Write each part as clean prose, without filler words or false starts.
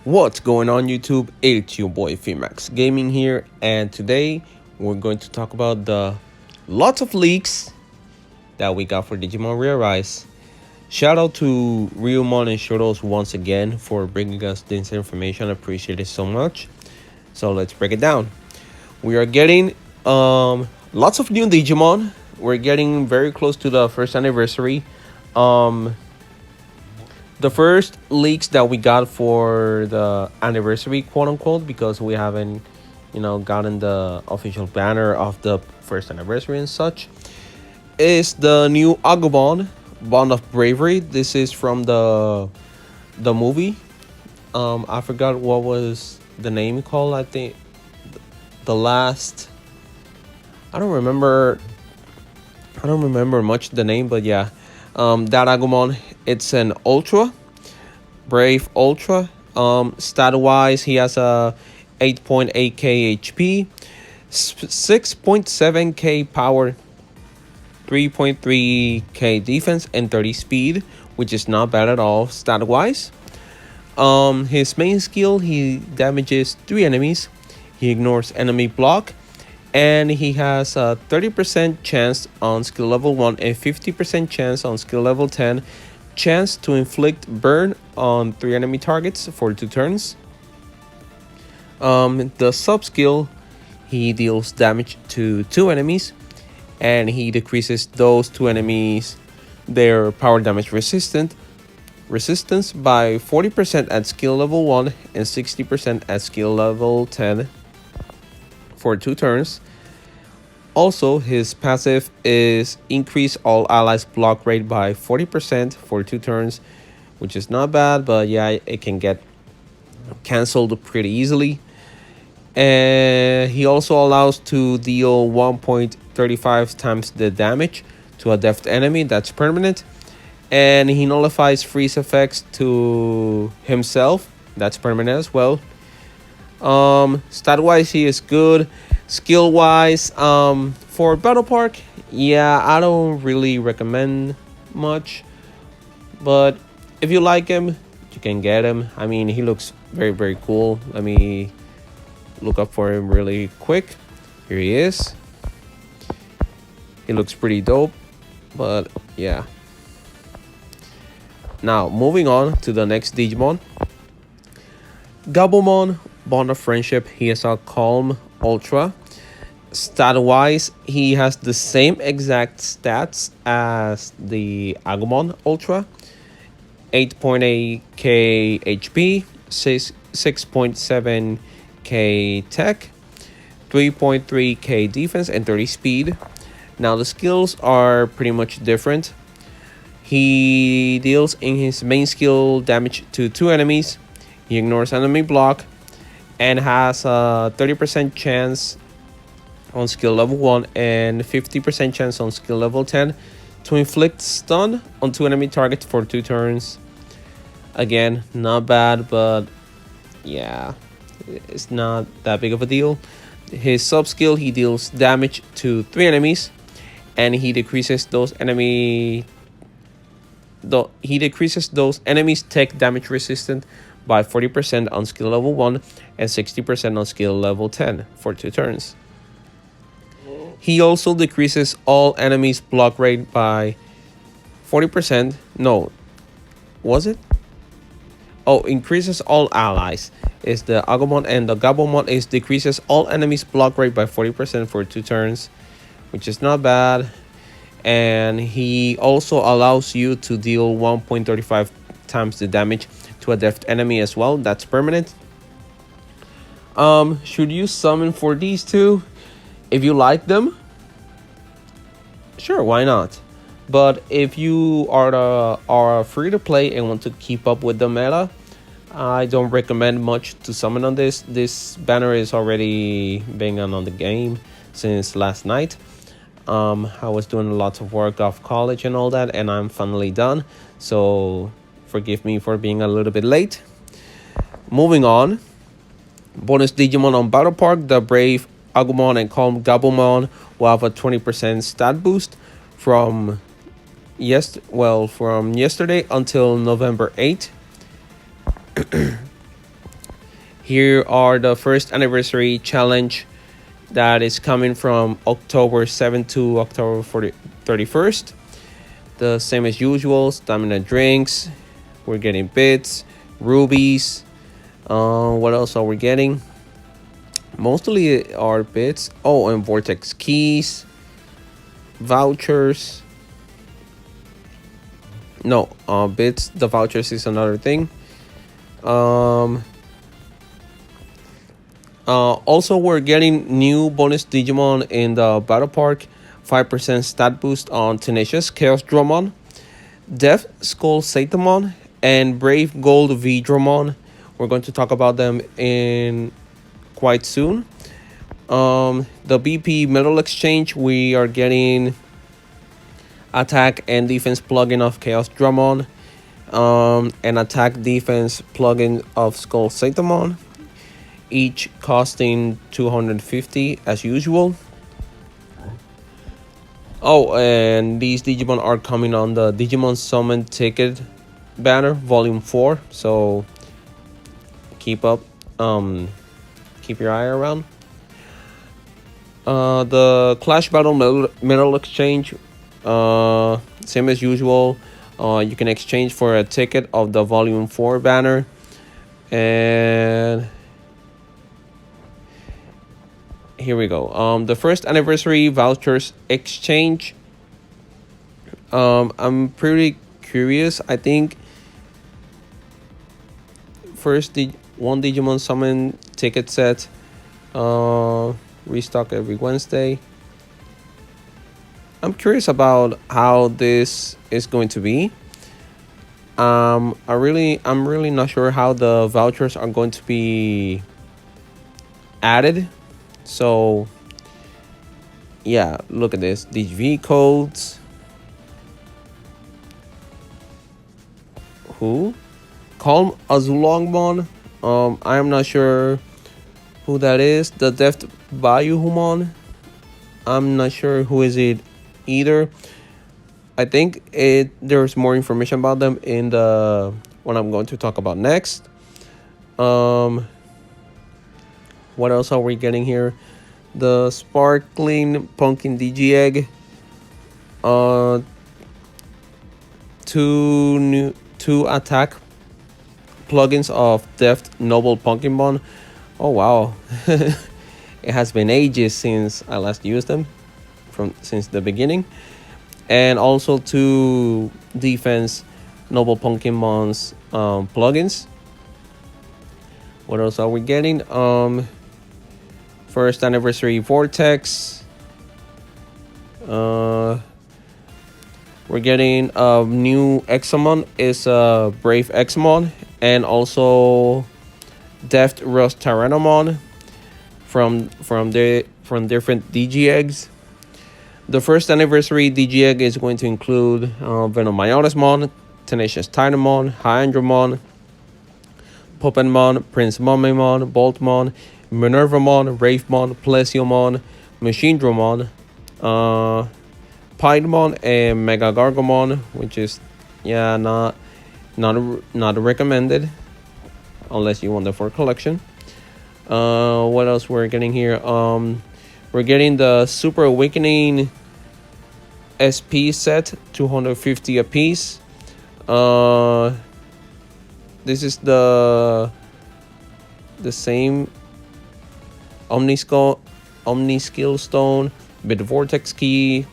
What's going on YouTube? It's your boy Fimax Gaming here, and today we're going to talk about the lots of leaks that we got for Digimon Rearise. Shout out to Ryumon and Shoutout once again for bringing us this information. I appreciate it so much. So let's break it down. We are getting lots of new Digimon. We're getting very close to the first anniversary. The first leaks that we got for the anniversary, quote unquote, because we haven't, gotten the official banner of the first anniversary and such, is the new Agamon, Bond of Bravery. This is from the movie. I forgot what was the name called. I think the last. I don't remember much the name, but yeah. That Agamon, it's an Ultra, Brave Ultra. Stat-wise, he has a 8.8k HP, 6.7k power, 3.3k defense, and 30 speed, which is not bad at all stat-wise. His main skill, he damages 3 enemies, he ignores enemy block, and he has a 30% chance on skill level 1 and 50% chance on skill level 10 chance to inflict burn on 3 enemy targets for 2 turns. The sub skill, he deals damage to 2 enemies and he decreases those 2 enemies their power damage resistance by 40% at skill level 1 and 60% at skill level 10 for 2 turns. Also, his passive is increase all allies block rate by 40% for 2 turns, which is not bad, but yeah, it can get cancelled pretty easily. And he also allows to deal 1.35 times the damage to a deft enemy that's permanent. And he nullifies freeze effects to himself, that's permanent as well. Stat-wise, he is good. Skill-wise, for Battle Park, yeah, I don't really recommend much. But if you like him, you can get him. I mean, he looks very, very cool. Let me look up for him really quick. Here he is. He looks pretty dope, but yeah. Now, moving on to the next Digimon. Galamond, Bond of Friendship. He is a Calm Ultra. Stat-wise, he has the same exact stats as the Agamon Ultra. 8.8k HP, 6.7k tech, 3.3k defense, and 30 speed. Now, the skills are pretty much different. He deals in his main skill damage to 2 enemies. He ignores enemy block and has a 30% chance on skill level 1 and 50% chance on skill level 10 to inflict stun on 2 enemy targets for 2 turns. Again, not bad, but yeah, it's not that big of a deal. His sub skill, he deals damage to 3 enemies and he decreases those enemies tech damage resistant by 40% on skill level 1 and 60% on skill level 10 for 2 turns. He also decreases all enemies block rate by 40%. No, was it? Oh, increases all allies is the Agamon, and the Galamond is decreases all enemies block rate by 40% for 2 turns, which is not bad. And he also allows you to deal 1.35 times the damage to a deft enemy as well. That's permanent. Should you summon for these two? If you like them, sure, why not? But if you are free to play and want to keep up with the meta, I don't recommend much to summon on this. This banner is already being on the game since last night. I was doing lots of work off college and all that, and I'm finally done. So forgive me for being a little bit late. Moving on. Bonus Digimon on Battle Park, the Brave Agamon and Calm Galamond will have a 20% stat boost from yesterday until November 8th. Here are the first anniversary challenge that is coming from October 7th to October 31st. The same as usual, stamina drinks. We're getting bits, rubies. What else are we getting? Mostly are bits. Oh, and vortex keys, vouchers. No, bits. The vouchers is another thing. Also, we're getting new bonus Digimon in the Battle Park. 5% stat boost on Tenacious Chaosdromon, Death Skull Satamon, and Brave Gold Vidramon. We're going to talk about them in quite soon. The BP Metal Exchange, we are getting attack and defense plugin of Chaosdromon, an attack defense plugin of Skull Satamon, each costing 250 as usual. Oh, and these Digimon are coming on the Digimon Summon Ticket banner, Volume 4. So keep your eye around. The Clash Battle Metal Exchange, same as usual. You can exchange for a ticket of the Volume 4 banner. And here we go. The first anniversary Vouchers Exchange. I'm pretty curious. I think first one Digimon Summon ticket set. Restock every Wednesday. I'm curious about how this is going to be. I'm really not sure how the vouchers are going to be added. So yeah, look at this. DGV codes. Who? Calm Azulongmon. I am not sure who that is. The Deft Bayuhumon. I'm not sure who is it either. I think there's more information about them in the what I'm going to talk about next. What else are we getting here? The Sparkling Pumpkin DG Egg. Two attack plugins of Deft Noble Pokemon. Oh wow. It has been ages since I last used them, since the beginning. And also 2 defense Noble Pokemon's plugins. What else are we getting? First anniversary Vortex. We're getting a new Examon. Is Brave Examon, and also Deft Rust Tyrannomon from different DG eggs. The first anniversary DG egg is going to include Venomiotismon, Tenacious Tyrannomon, Hyandromon, Puppetmon, Prince Mummymon, Boltmon, Minervamon, Wraithmon, Plesiomon, Machinedromon, Piedmon, and Mega Gargomon, which is not recommended unless you want them for collection. What else we're getting here? We're getting the Super Awakening SP set, 250 apiece. This is the same Omni-Skill Stone with Vortex Key,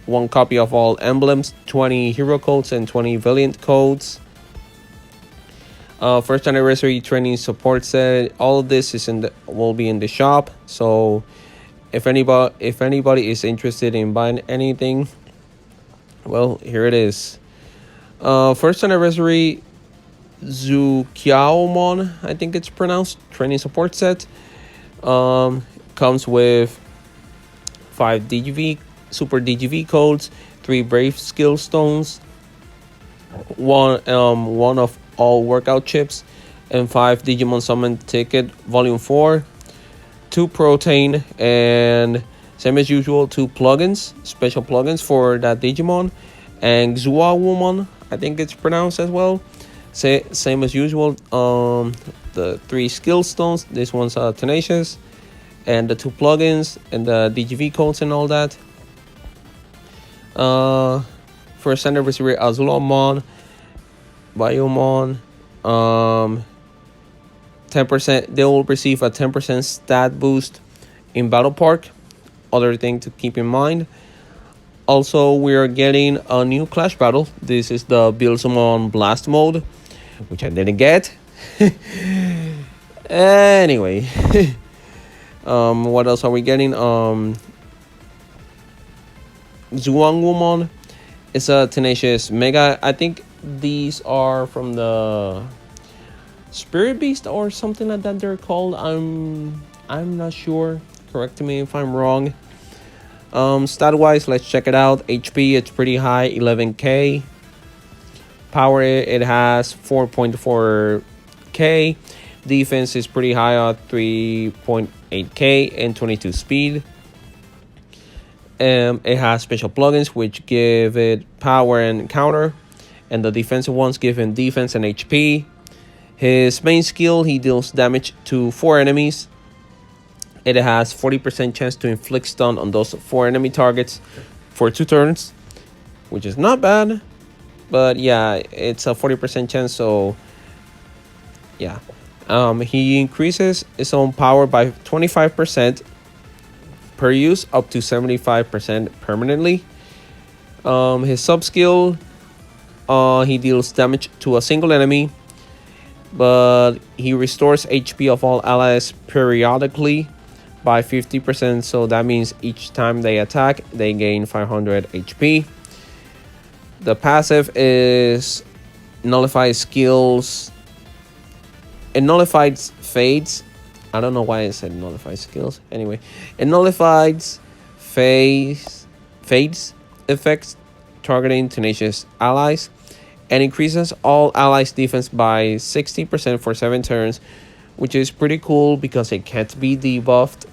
1 copy of all emblems, 20 hero codes, and 20 Valiant codes. First anniversary training support set. All of this will be in the shop. So if anybody is interested in buying anything, well, here it is. First anniversary Zukyomon, I think it's pronounced, training support set. Comes with 5 DGV Super DGV codes, 3 Brave Skill Stones, one of all workout chips, and 5 Digimon Summon Ticket Volume 4, 2 Protein, and same as usual, 2 plugins, special plugins for that Digimon, and Zuwa Woman, I think it's pronounced as well. Same as usual. The 3 skill stones. This one's tenacious, and the 2 plugins and the DGV codes and all that. For standard receiver Azulomon, Biomon, 10%. They will receive a 10% stat boost in Battle Park. Other thing to keep in mind. Also, we are getting a new Clash Battle. This is the Bilzamon Blast mode, which I didn't get. Anyway, what else are we getting? Zuang Woman is a tenacious mega. I think these are from the Spirit Beast or something like that. They're called. I'm not sure. Correct me if I'm wrong. Stat wise, let's check it out. HP, it's pretty high, 11k. Power, it has 4.4k. Defense is pretty high at 3.8k and 22 speed. It has special plugins which give it power and counter, and the defensive ones give him defense and HP. His main skill, he deals damage to 4 enemies. It has 40% chance to inflict stun on those 4 enemy targets for 2 turns, which is not bad. But yeah, it's a 40% chance, so yeah. He increases his own power by 25% per use, up to 75% permanently. His sub skill, he deals damage to a single enemy, but he restores HP of all allies periodically by 50%, so that means each time they attack, they gain 500 HP. The passive is nullified skills. It nullifies fades. I don't know why I said nullified skills. Anyway, it nullifies fades effects targeting tenacious allies, and increases all allies' defense by 60% for 7 turns, which is pretty cool because it can't be debuffed.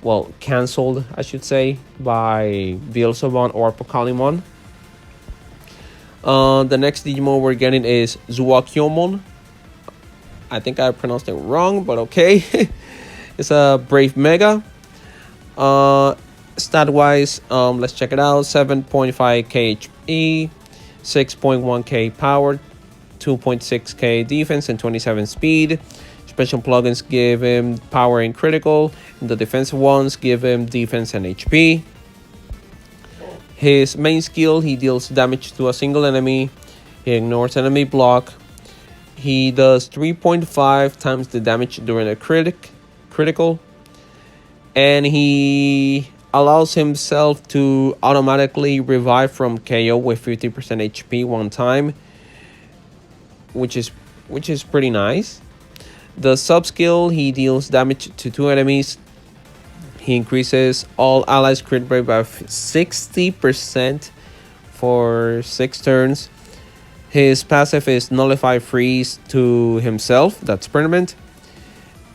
Well, cancelled, I should say, by Galamond or Galamond. The next Digimon we're getting is Zuwa Kyomon. I think I pronounced it wrong, but okay. It's a Brave Mega. Stat-wise, let's check it out. 7.5k HP, 6.1k power, 2.6k defense, and 27 speed. Special plugins give him power and critical, and the defensive ones give him defense and HP. His main skill, he deals damage to a single enemy. He ignores enemy block. He does 3.5 times the damage during a critical. And he allows himself to automatically revive from KO with 50% HP one time, which is pretty nice. The sub skill, he deals damage to 2 enemies. He increases all allies crit rate by 60% for 6 turns. His passive is nullify freeze to himself. That's permanent.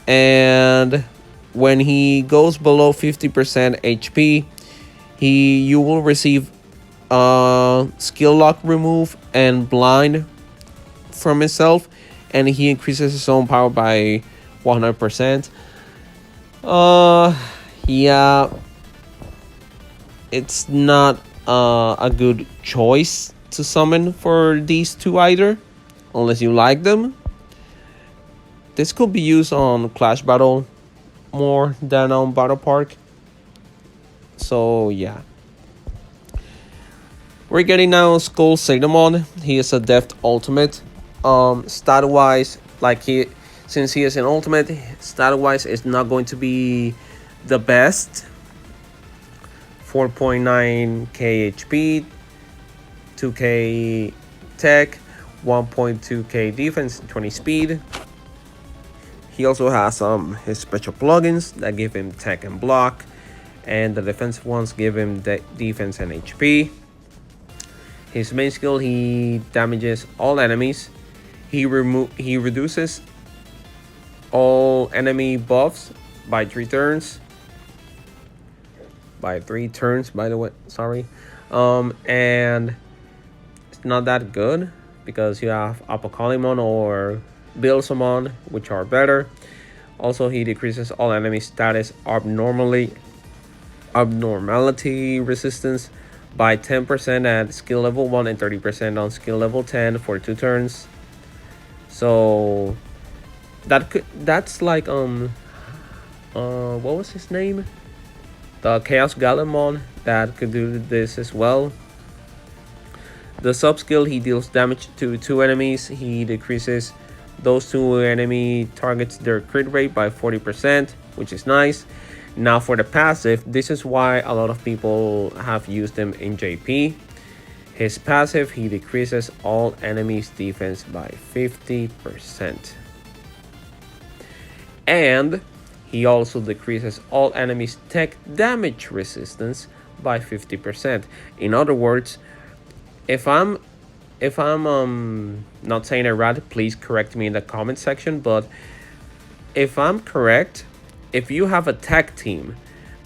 And when he goes below 50% HP, you will receive skill lock remove and blind from himself, and he increases his own power by 100%. Yeah, it's not a good choice to summon for these 2 either, unless you like them. This could be used on Clash Battle more than on Battle Park. So yeah. We're getting now Chaosdromon. He is a Deft Ultimate. Stat wise, since he is an ultimate, stat wise it's not going to be the best. 4.9k HP, 2k tech, 1.2k defense, 20 speed. He also has his special plugins that give him tech and block, and the defensive ones give him defense and HP. His main skill, he damages all enemies. He reduces all enemy buffs by 3 turns. By 3 turns, by the way, sorry. And it's not that good because you have Apocalypse or Bilsamon, which are better. Also, he decreases all enemy status abnormality resistance by 10% at skill level 1 and 30% on skill level 10 for 2 turns. So that's like what was his name? The Chaos Galamond that could do this as well. The sub skill, he deals damage to 2 enemies. He decreases those 2 enemy targets their crit rate by 40%, which is nice. Now for the passive, this is why a lot of people have used him in JP. His passive, he decreases all enemies defense by 50%. And he also decreases all enemies tech damage resistance by 50%. In other words, if I'm not saying it right, please correct me in the comment section, but if I'm correct, if you have a tech team,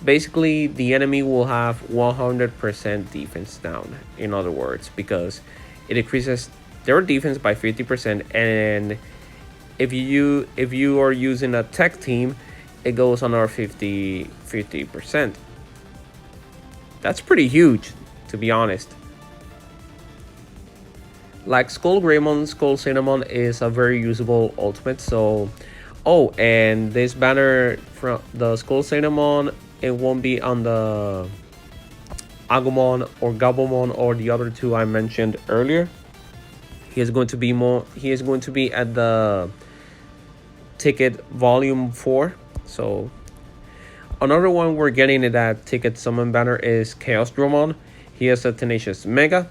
basically the enemy will have 100% defense down, in other words, because it decreases their defense by 50%, and if you are using a tech team, it goes on our 50%. That's pretty huge, to be honest. Like Skull Cinnamon is a very usable ultimate. So, oh, and this banner from the Skull Cinnamon, it won't be on the Agamon or Gabomon or the other 2 I mentioned earlier. He is going to be at the ticket volume 4. So another one we're getting in that ticket summon banner is Chaosdromon. He has a Tenacious Mega.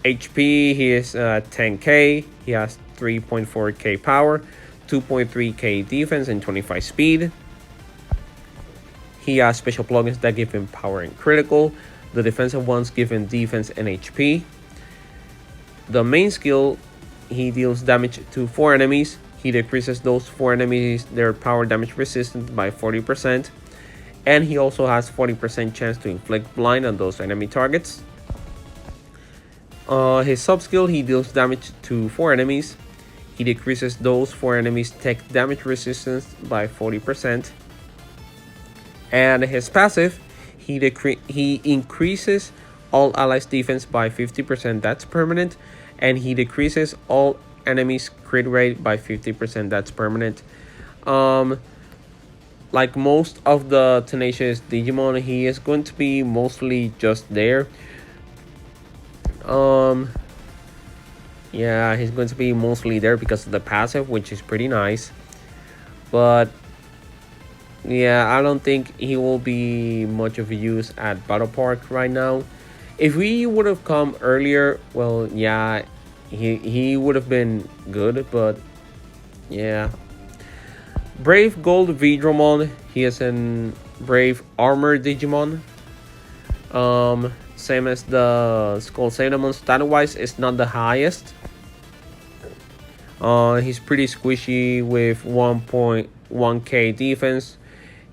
HP, he is 10k. He has 3.4k power, 2.3k defense, and 25 speed. He has special plugins that give him power and critical. The defensive ones give him defense and HP. The main skill, he deals damage to 4 enemies. He decreases those 4 enemies their power damage resistance by 40%. And he also has 40% chance to inflict blind on those enemy targets. His sub skill, he deals damage to 4 enemies. He decreases those 4 enemies tech damage resistance by 40%. And his passive, he increases all allies defense by 50%. That's permanent. And he decreases all enemies crit rate by 50%. That's permanent. Like most of the tenacious Digimon, he is going to be mostly just there. Yeah, he's going to be mostly there because of the passive, which is pretty nice. But yeah, I don't think he will be much of a use at Battle Park right now. If we would have come earlier, well, yeah, he would have been good, but yeah. Brave Gold Vidramon, he is an Brave Armor Digimon. Same as the Skull Cinnamon, stat-wise it's not the highest. He's pretty squishy with 1.1k defense.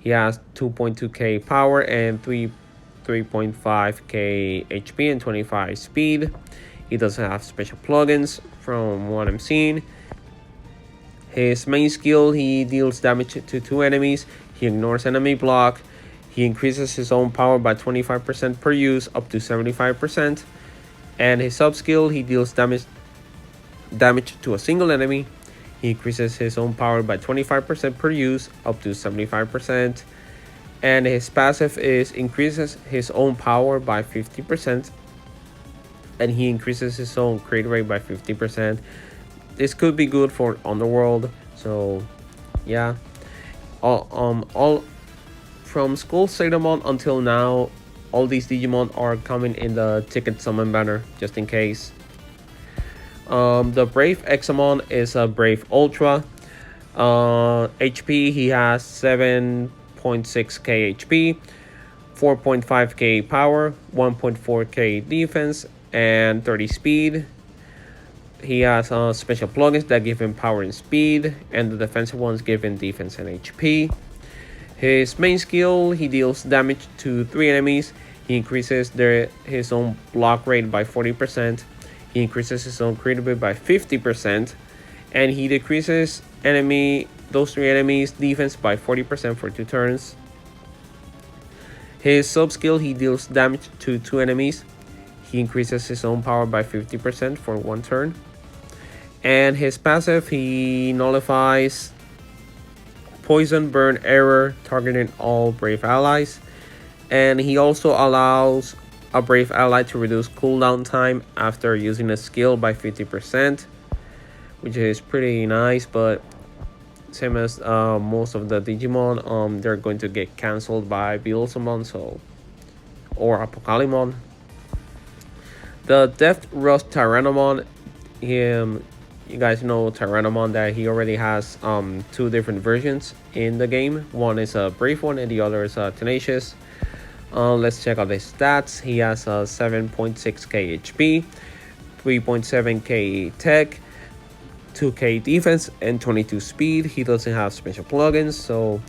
He has 2.2k power and 3.5k HP and 25 speed. He doesn't have special plugins from what I'm seeing. His main skill, he deals damage to 2 enemies. He ignores enemy block. He increases his own power by 25% per use up to 75%. And his sub skill, he deals damage to a single enemy. He increases his own power by 25% per use up to 75%. And his passive is increases his own power by 50%. And he increases his own crit rate by 50%. This could be good for Underworld. So yeah. All from Skull Cinnamon until now, all these Digimon are coming in the ticket summon banner, just in case. The Brave Examon is a Brave Ultra. HP, he has 7.6k HP, 4.5k power, 1.4k defense, and 30 speed. He has special plugins that give him power and speed, and the defensive ones give him defense and HP. His main skill, he deals damage to 3 enemies. He increases his own block rate by 40%. He increases his own crit rate by 50%, and he decreases those 3 enemies defense by 40% for 2 turns. His sub skill, he deals damage to 2 enemies. He increases his own power by 50% for 1 turn. And his passive, he nullifies poison, burn, error, targeting all brave allies. And he also allows a brave ally to reduce cooldown time after using a skill by 50%, which is pretty nice. But same as most of the Digimon, they're going to get cancelled by Beelzemon, or Apocalypse. The Depth Rust Tyrannomon, you guys know Tyrannomon, that he already has 2 different versions in the game. One is a brave one and the other is a tenacious. Let's check out his stats. He has a 7.6k HP, 3.7k tech, 2k defense, and 22 speed. He doesn't have special plugins, so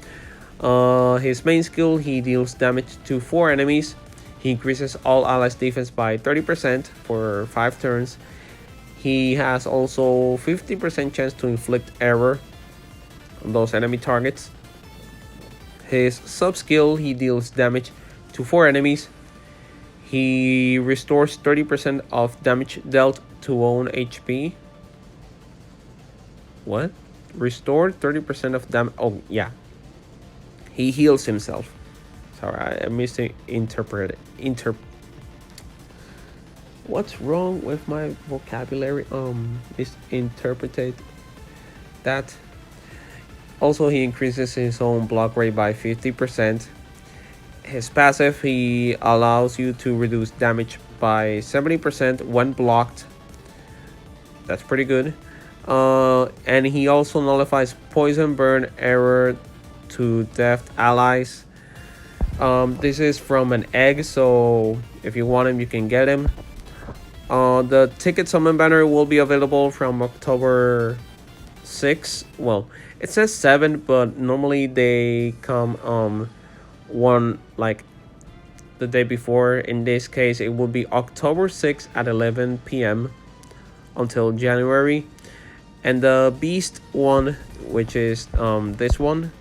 his main skill, he deals damage to 4 enemies. He increases all allies defense by 30% for 5 turns. He has also 50% chance to inflict error on those enemy targets. His sub skill, he deals damage to 4 enemies. He restores 30% of damage dealt to own HP. What? Restore 30% of damage. Oh, yeah. He heals himself. Sorry, I misinterpreted. What's wrong with my vocabulary? Misinterpreted that. Also, he increases his own block rate by 50%. His passive, he allows you to reduce damage by 70% when blocked. That's pretty good. And he also nullifies poison, burn, error to death allies. This is from an egg, so if you want him, you can get him. The ticket summon banner will be available from October 6. Well, it says 7, but normally they come one like the day before. In this case, it will be October 6 at 11 p.m. until January. And the beast one, which is this one,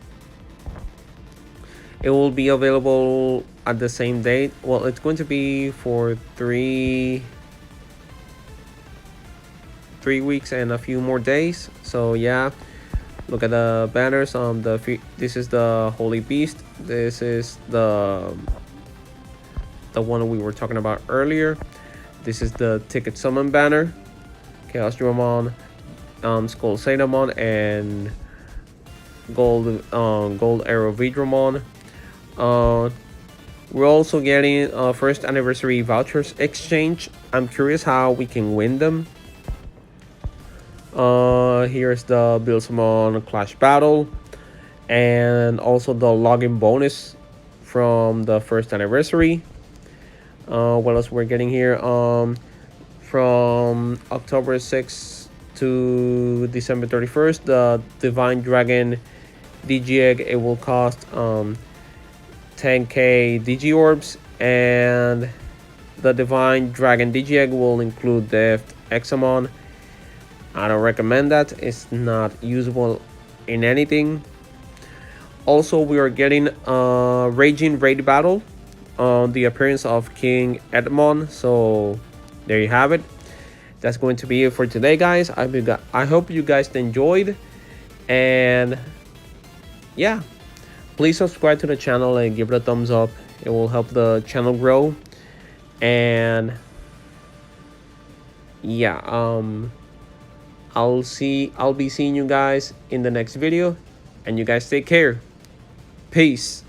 it will be available at the same date. Well, it's going to be for 3 weeks and a few more days. So yeah, look at the banners. This is the Holy Beast. This is the one we were talking about earlier. This is the ticket summon banner. Chaosdromon, Skull Satamon, and Gold Arrow Vidramon. We're also getting first anniversary Vouchers Exchange. I'm curious how we can win them. Here's the Beelzemon Clash Battle, and also the login bonus from the first anniversary. What else we're getting here? From October 6th to December 31st, the Divine Dragon Digi-Egg, it will cost 10k Digi-Orbs, and the Divine Dragon Digi-Egg will include the Examon. I don't recommend that. It's not usable in anything. Also, we are getting a Raging Raid Battle on the appearance of King Edmond. So there you have it. That's going to be it for today, guys. I hope you guys enjoyed, and yeah, please subscribe to the channel and give it a thumbs up. It will help the channel grow. And yeah, I'll be seeing you guys in the next video, and you guys take care. Peace.